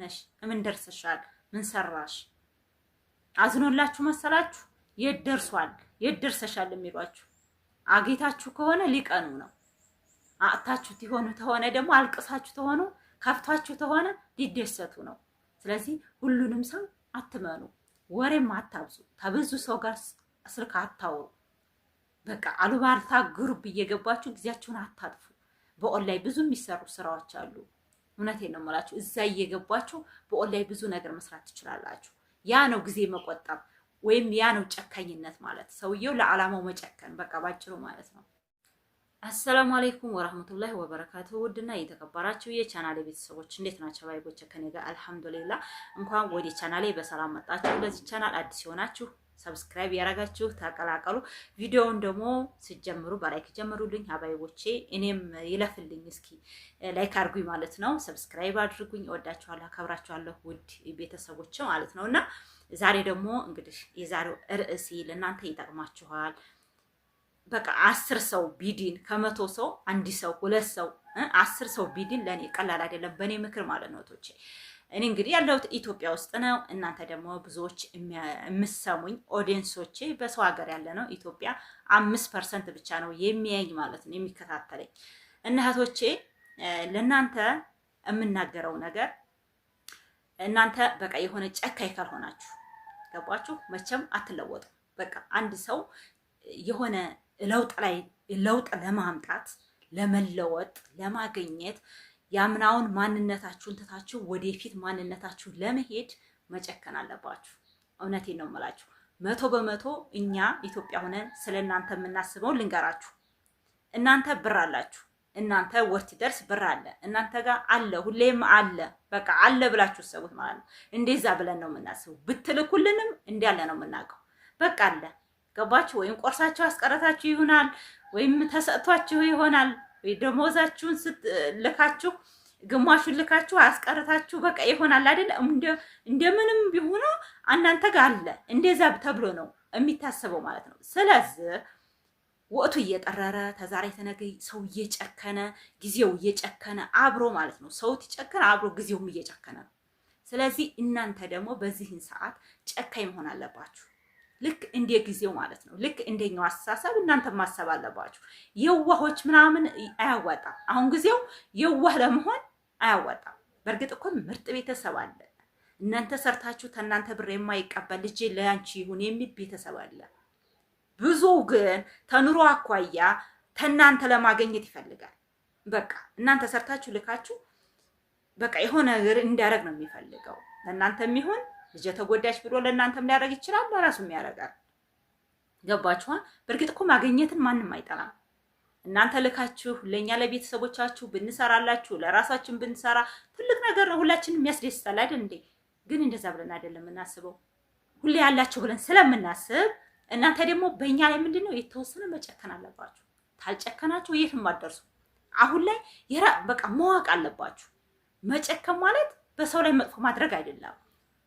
ነሽ? ምን ደርሰሻል? ምን ሰራሽ? አዝኖላችሁ መሰላችሁ? የት ደርሷል? የት ደርሰሻል የሚሏችሁ አጌታችሁ ከሆነ ሊቀኑ ነው። አጥታችሁ ተሆነ ደግሞ አልቅሳችሁ ተሆነ ከፍቷችሁ ተሆነ ሊደሰቱ ነው። ስለዚህ ሁሉንም ሰው አትመኑ፣ ወሬም አታብዙ፣ ተብዙ ሰው ጋር ስልክ አታውሩ። በቃ አሉባልታ ግሩፕ እየገባችሁ ጊዜያችሁን አታጥፉ። በኦንላይን ብዙ የሚሰሩ ስራዎች አሉ። እውነቴን ነው የምላችሁ። እዛ እየገባችሁ በኦንላይን ብዙ ነገር መስራት ትችላላችሁ። ያ ነው ጊዜ መቆጠብ ወይም ያ ነው ጨካኝነት ማለት። ሰውየው ለዓላማው መጨከን በቃ ባጭሩ ማለት ነው። አሰላሙ አለይኩም ወራህመቱላሂ ወበረካቱ። ውድና የተከበራችሁ የቻናሌ ቤተሰቦች እንዴት ናችሁ? ባይቦች ከኔ ጋር አልሐምዱሊላህ። እንኳን ወደ ቻናሌ በሰላም መጣችሁ። ለዚህ ቻናል አዲስ ሆናችሁ ሰብስክራይብ ያረጋችሁ ተቀላቀሉ። ቪዲዮውን ደግሞ ሲጀምሩ በላይክ ጀምሩልኝ አባይቦቼ። እኔም ይለፍልኝ እስኪ ላይክ አድርጉኝ ማለት ነው። ሰብስክራይብ አድርጉኝ። እወዳችኋለሁ፣ አከብራችኋለሁ ውድ ቤተሰቦች ማለት ነውና ዛሬ ደግሞ እንግዲህ የዛሬው ርዕስ ለእናንተ ይጠቅማችኋል። በቃ 10 ሰው ቢዲን ከመቶ ሰው አንድ ሰው ሁለት ሰው 10 ሰው ቢዲን ለኔ ቀላል አይደለም፣ በኔ ምክር ማለት ነው ቶቼ። እኔ እንግዲህ ያለሁት ኢትዮጵያ ውስጥ ነው። እናንተ ደግሞ ብዙዎች የምትሰሙኝ ኦዲየንሶቼ በሰው ሀገር ያለ ነው። ኢትዮጵያ 5% ብቻ ነው የሚያየኝ ማለት ነው የሚከታተለኝ። እና እህቶቼ ለእናንተ የምናገረው ነገር እናንተ በቃ የሆነ ጨካኝ ካልሆናችሁ ገባችሁ መቼም አትለወጡም። በቃ አንድ ሰው የሆነ ለውጥ ለማምጣት ለመለወጥ ለማግኘት ያምናውን ማንነታችሁን ትታችሁ ወደፊት ማንነታችሁ ለመሄድ መጨከን አለባችሁ። እውነቴን ነው የምላችሁ። 100% እኛ ኢትዮጵያ ሆነን ስለናንተ የምናስበው ልንገራችሁ። እናንተ ብር አላችሁ፣ እናንተ ወርት ደርስ ብር አለ እናንተ ጋር አለ፣ ሁሌም አለ። በቃ አለ ብላችሁ ሰውት ማለት ነው። እንደዛ ብለን ነው የምናስበው። ብትልኩልንም እንዲያለ ነው የምናውቀው። በቃ አለ ገባችሁ? ወይም ቆርሳችሁ አስቀረታችሁ ይሆናል፣ ወይም ተሰጥቷችሁ ይሆናል፣ ወይ ደሞዛችሁን ልካችሁ ግማሹን ልካችሁ አስቀረታችሁ በቃ ይሆናል አይደል? እንደምንም ቢሆን እናንተ ጋር አለ። እንደዛ ተብሎ ነው የሚታሰበው ማለት ነው። ስለዚህ ወቅቱ እየጠረረ ተዛሬ ተነገ ሰው እየጨከነ ጊዜው እየጨከነ አብሮ ማለት ነው። ሰው ትጨከነ አብሮ ጊዜውም እየጨከነ ነው። ስለዚህ እናንተ ደግሞ በዚህን ሰዓት ጨካኝ መሆን አለባችሁ። ልክ እንደ ጊዜው ማለት ነው። ልክ እንደኛው አስተሳሰብ እናንተ ማሰብ አለባችሁ። የዋሆች ምናምን አያዋጣም። አሁን ጊዜው የዋህ ለመሆን አያዋጣም። በእርግጥ እኮ ምርጥ ቤተሰብ አለ። እናንተ ሰርታችሁ ተናንተ ብር የማይቀበል ልጅ ለያንቺ ይሁን የሚል ቤተሰብ አለ። ብዙ ግን ተኑሮ አኳያ ተናንተ ለማግኘት ይፈልጋል። በቃ እናንተ ሰርታችሁ ልካችሁ በቃ የሆነ ነገር እንዲያረግ ነው የሚፈልገው። ለእናንተም ይሁን ልጅ ተጎዳች ብሎ ለእናንተም ሊያረግ ይችላል፣ ለራሱም ያረጋል። ገባችኋል? በእርግጥ እኮ ማግኘትን ማንም አይጠላም። እናንተ ልካችሁ ለኛ ለቤተሰቦቻችሁ ብንሰራላችሁ ለራሳችን ብንሰራ ትልቅ ነገር ነው፣ ሁላችንም ያስደስታል አይደል እንዴ? ግን እንደዛ ብለን አይደለም የምናስበው። ሁሌ ያላችሁ ብለን ስለምናስብ እናንተ ደግሞ በእኛ ላይ ምንድነው የተወሰነ መጨከን አለባችሁ። ታልጨከናችሁ የትም አትደርሱ። አሁን ላይ በቃ ማወቅ አለባችሁ። መጨከን ማለት በሰው ላይ መጥፎ ማድረግ አይደለም።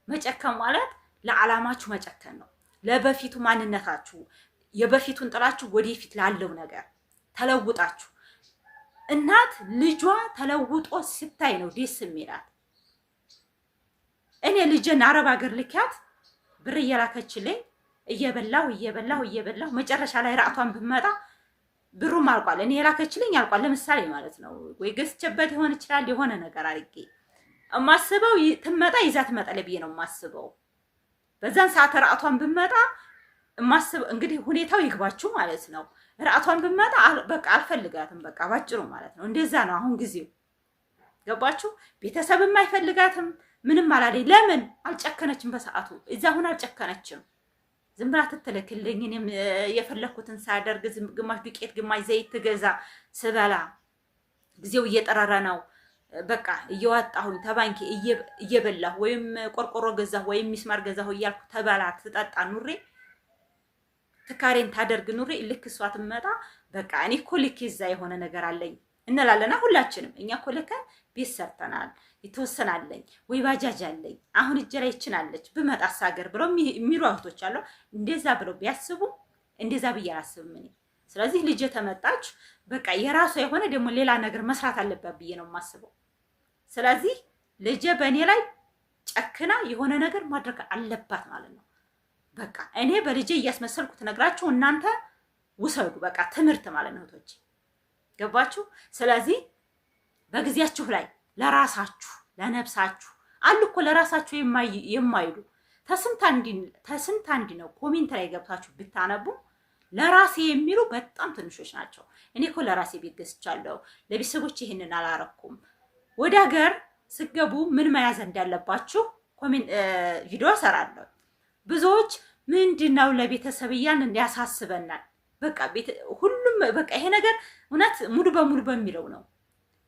መጨከን ማለት ለዓላማችሁ መጨከን ነው። ለበፊቱ ማንነታችሁ የበፊቱን ጥላችሁ ወደፊት ላለው ነገር ተለውጣችሁ። እናት ልጇ ተለውጦ ስታይ ነው ደስ የሚላት። እኔ ልጄን አረብ ሀገር ልኪያት ብር እየላከችልኝ እየበላሁ መጨረሻ ላይ ራቷን ብመጣ ብሩም አልቋል። እኔ የላከችልኝ አልቋል። ለምሳሌ ማለት ነው ወይ ገዝቼበት ይሆን ይችላል የሆነ ነገር አድርጌ ማስበው ትመጣ ይዛ ትመጣለች ብዬ ነው ማስበው። በዛን ሰዓት ራቷን ብመጣ ማስበው እንግዲህ ሁኔታው ይግባችሁ ማለት ነው። ራቷን ብመጣ በቃ አልፈልጋትም በቃ ባጭሩ ማለት ነው። እንደዛ ነው አሁን ጊዜው። ገባችሁ? ቤተሰብም አይፈልጋትም ምንም አላለኝ። ለምን አልጨከነችም? በሰዓቱ እዛ ሁን አልጨከነችም። ዝም ብላ ትትልክልኝ እኔም የፈለኩትን ሳያደርግ ግማሽ ዱቄት ግማሽ ዘይት ትገዛ ስበላ ጊዜው እየጠረረ ነው። በቃ እየዋጣሁኝ ተባንኪ እየበላሁ ወይም ቆርቆሮ ገዛሁ ወይም ሚስማር ገዛሁ እያልኩ ተበላ ትጠጣ ኑሬ ትካሬን ታደርግ ኑሬ ልክ እሷ ትመጣ በቃ እኔ እኮ ልክ ይዛ የሆነ ነገር አለኝ እንላለና ሁላችንም እኛ እኮ ልከን ቤት ሰርተናል የተወሰናለኝ ወይ ባጃጅ አለኝ አሁን እጄ ላይ ይችላልች ብመጣስ ሀገር ብለው የሚሉ እህቶች አሉ። እንደዛ ብለው ቢያስቡ እንደዛ ብዬ አላስብም እኔ። ስለዚህ ልጄ ተመጣች በቃ የራሷ የሆነ ደግሞ ሌላ ነገር መስራት አለባት ብዬ ነው የማስበው። ስለዚህ ልጄ በእኔ ላይ ጨክና የሆነ ነገር ማድረግ አለባት ማለት ነው። በቃ እኔ በልጄ እያስመሰልኩ ትነግራችሁ እናንተ ውሰዱ። በቃ ትምህርት ማለት ነው እህቶቼ፣ ገባችሁ? ስለዚህ በጊዜያችሁ ላይ ለራሳችሁ ለነፍሳችሁ አሉ እኮ ለራሳችሁ የማይሉ ተስንት አንዲ ነው። ኮሜንት ላይ ገብታችሁ ብታነቡ ለራሴ የሚሉ በጣም ትንሾች ናቸው። እኔ እኮ ለራሴ ቤት ገዝቻለሁ፣ ለቤተሰቦች ይህንን አላረኩም። ወደ ሀገር ስገቡ ምን መያዝ እንዳለባችሁ ቪዲዮ እሰራለሁ። ብዙዎች ምንድነው ለቤተሰብ እያልን እንዲያሳስበናል። በቃ ሁሉም በቃ ይሄ ነገር እውነት ሙሉ በሙሉ በሚለው ነው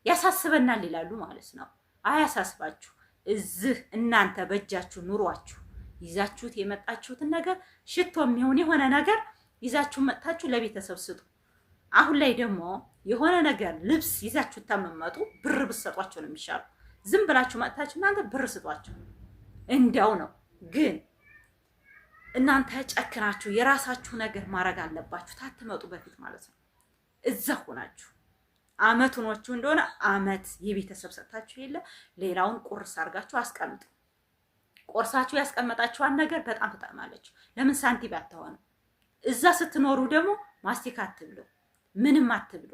ያሳስበናል ይላሉ ማለት ነው። አያሳስባችሁ። እዚህ እናንተ በእጃችሁ ኑሯችሁ ይዛችሁት የመጣችሁትን ነገር ሽቶ የሚሆን የሆነ ነገር ይዛችሁ መጣችሁ ለቤተሰብ ስጡ። አሁን ላይ ደግሞ የሆነ ነገር ልብስ ይዛችሁ ተመመጡ ብር ብትሰጧቸው ነው የሚሻለው። ዝም ብላችሁ መጣችሁ እናንተ ብር ስጧቸው እንዲያው ነው። ግን እናንተ ጨክናችሁ የራሳችሁ ነገር ማድረግ አለባችሁ ታትመጡ በፊት ማለት ነው። እዛ ሆናችሁ አመቱኖቹ እንደሆነ አመት የቤተሰብ ሰጣችሁ የለ ሌላውን ቁርስ አድርጋችሁ አስቀምጡ። ቆርሳችሁ ያስቀመጣችኋን ነገር በጣም ትጠቅማለች። ለምን ሳንቲም አትሆንም? እዛ ስትኖሩ ደግሞ ማስቲካ አትብሉ፣ ምንም አትብሉ።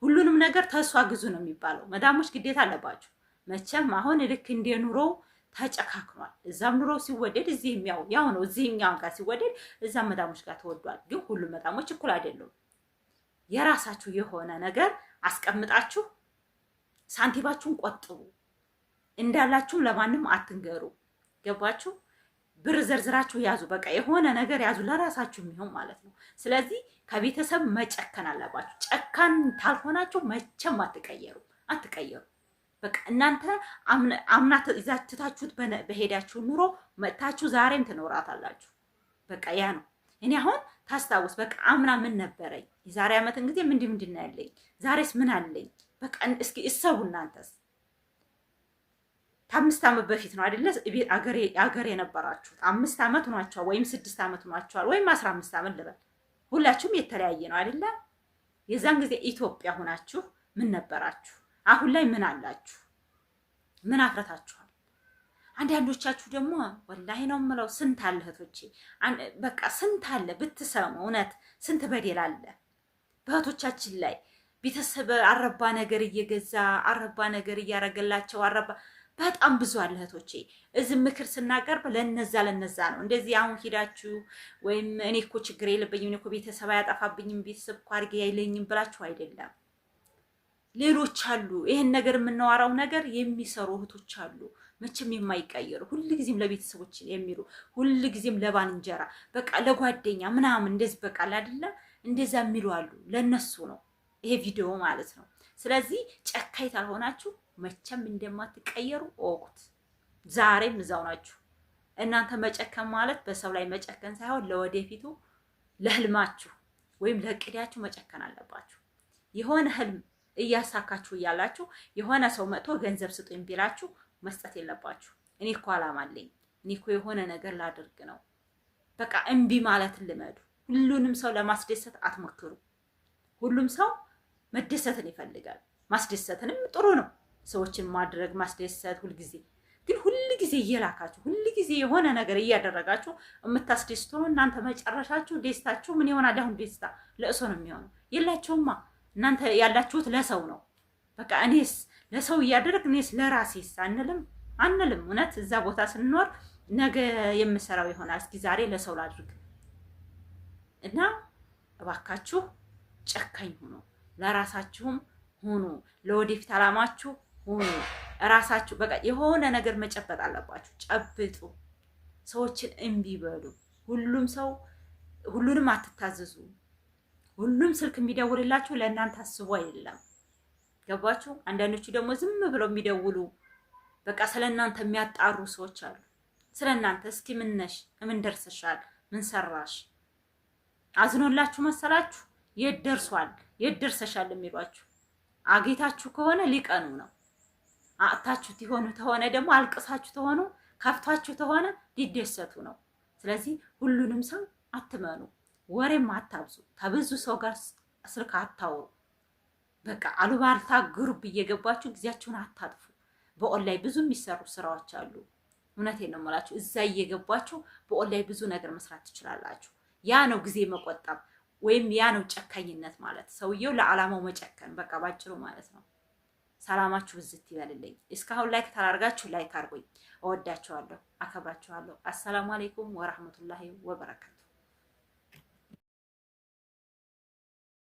ሁሉንም ነገር ተሷ ግዙ ነው የሚባለው። መዳሞች ግዴታ አለባችሁ። መቼም አሁን ልክ እንደ ኑሮ ተጨካክኗል። እዛም ኑሮ ሲወደድ እዚህም ያው ነው። እዚህኛው ጋር ሲወደድ እዛም መዳሞች ጋር ተወዷል። ግን ሁሉም መዳሞች እኩል አይደሉም። የራሳችሁ የሆነ ነገር አስቀምጣችሁ ሳንቲባችሁን ቆጥቡ። እንዳላችሁም ለማንም አትንገሩ። ገባችሁ? ብር ዘርዝራችሁ ያዙ። በቃ የሆነ ነገር ያዙ ለራሳችሁ የሚሆን ማለት ነው። ስለዚህ ከቤተሰብ መጨከን አለባችሁ። ጨካን ካልሆናችሁ መቼም አትቀየሩ። በቃ እናንተ አምና ይዛችሁት በሄዳችሁ ኑሮ መጥታችሁ ዛሬም ትኖራታላችሁ። በቃ ያ ነው። እኔ አሁን ታስታውስ በቃ አምና ምን ነበረኝ፣ የዛሬ ዓመትን ጊዜ ምንድን ነው ያለኝ፣ ዛሬስ ምን አለኝ? በቃ እስኪ እሰቡ እናንተስ። ከ5 ዓመት በፊት ነው አይደለ አገር የነበራችሁት። 5 ዓመት ሆኗችኋል ወይም 6 ዓመት ሆኗችኋል ወይም 15 ዓመት ልበል። ሁላችሁም የተለያየ ነው አይደለ? የዛን ጊዜ ኢትዮጵያ ሆናችሁ ምን ነበራችሁ? አሁን ላይ ምን አላችሁ? ምን አፍረታችኋል? አንዳንዶቻችሁ ደግሞ ወላሂ ነው የምለው ስንት አለ እህቶቼ፣ በቃ ስንት አለ ብትሰሙ፣ እውነት ስንት በደል አለ በእህቶቻችን ላይ። ቤተሰብ አረባ ነገር እየገዛ አረባ ነገር እያረገላቸው በጣም ብዙ አለ እህቶቼ። እዚህ ምክር ስናቀርብ ለነዛ ነው። እንደዚህ አሁን ሂዳችሁ ወይም እኔ እኮ ችግር የለብኝም እኔ እኮ ቤተሰብ አያጠፋብኝም ቤተሰብ እኮ አድርጌ አይለኝም ብላችሁ አይደለም። ሌሎች አሉ ይሄን ነገር የምናወራው ነገር የሚሰሩ እህቶች አሉ፣ መቼም የማይቀየሩ ሁልጊዜም ለቤተሰቦች የሚሉ ሁልጊዜም ለባልንጀራ በቃ ለጓደኛ ምናምን እንደዚህ በቃ አይደለ እንደዛ የሚሉ አሉ። ለነሱ ነው ይሄ ቪዲዮ ማለት ነው። ስለዚህ ጨካኝ ካልሆናችሁ መቼም እንደማትቀየሩ እወቁት። ዛሬም እዛው ናችሁ። እናንተ መጨከን ማለት በሰው ላይ መጨከን ሳይሆን ለወደፊቱ ለህልማችሁ ወይም ለእቅዳችሁ መጨከን አለባችሁ። የሆነ ህልም እያሳካችሁ እያላችሁ የሆነ ሰው መጥቶ ገንዘብ ስጡኝ ቢላችሁ መስጠት የለባችሁ። እኔ እኮ አላማ አለኝ፣ እኔ እኮ የሆነ ነገር ላድርግ ነው። በቃ እምቢ ማለትን ልመዱ። ሁሉንም ሰው ለማስደሰት አትሞክሩ። ሁሉም ሰው መደሰትን ይፈልጋል። ማስደሰትንም ጥሩ ነው፣ ሰዎችን ማድረግ ማስደሰት ሁልጊዜ። ግን ሁልጊዜ እየላካችሁ ሁልጊዜ የሆነ ነገር እያደረጋችሁ የምታስደስቱ ነው። እናንተ መጨረሻችሁ ደስታችሁ ምን ይሆናል? አሁን ደስታ ለእሶ ነው የሚሆነው። የላቸውማ እናንተ ያላችሁት ለሰው ነው። በቃ እኔስ ለሰው እያደረግ እኔስ ለራሴስ አንልም። እውነት እዛ ቦታ ስንኖር ነገ የምሰራው ይሆናል። እስኪ ዛሬ ለሰው ላድርግ እና እባካችሁ ጨካኝ ሁኑ። ለራሳችሁም ሁኑ፣ ለወደፊት አላማችሁ ሁኑ። ራሳችሁ በቃ የሆነ ነገር መጨበጥ አለባችሁ። ጨብጡ። ሰዎችን እምቢ በሉ። ሁሉንም አትታዘዙ። ሁሉም ስልክ የሚደውልላችሁ ለእናንተ አስቡ አይደለም። ገባችሁ? አንዳንዶቹ ደግሞ ዝም ብለው የሚደውሉ በቃ ስለእናንተ የሚያጣሩ ሰዎች አሉ። ስለእናንተ እስኪ ምን ነሽ? ምን ደርሰሻል? ምን ሰራሽ? አዝኖላችሁ መሰላችሁ? የት ደርሷል? የት ደርሰሻል የሚሏችሁ አጌታችሁ ከሆነ ሊቀኑ ነው። አጥታችሁ ተሆነ ደግሞ አልቅሳችሁ ተሆኑ ከፍቷችሁ ተሆነ ሊደሰቱ ነው። ስለዚህ ሁሉንም ሰው አትመኑ፣ ወሬም አታብዙ፣ ከብዙ ሰው ጋር ስልክ አታውሩ። በቃ አሉባልታ ግሩፕ እየገባችሁ ጊዜያችሁን አታጥፉ። በኦንላይን ብዙ የሚሰሩ ስራዎች አሉ። እውነቴን ነው የምላችሁ። እዛ እየገባችሁ በኦንላይን ብዙ ነገር መስራት ትችላላችሁ። ያ ነው ጊዜ መቆጠብ ወይም ያ ነው ጨካኝነት ማለት። ሰውየው ለዓላማው መጨከን በቃ ባጭሩ ማለት ነው። ሰላማችሁ ብዝት ይበልልኝ። እስካሁን ላይክ ታላርጋችሁ ላይክ አድርጉኝ። እወዳችኋለሁ፣ አከብራችኋለሁ። አሰላሙ አለይኩም ወራህመቱላሂ ወበረካቱ።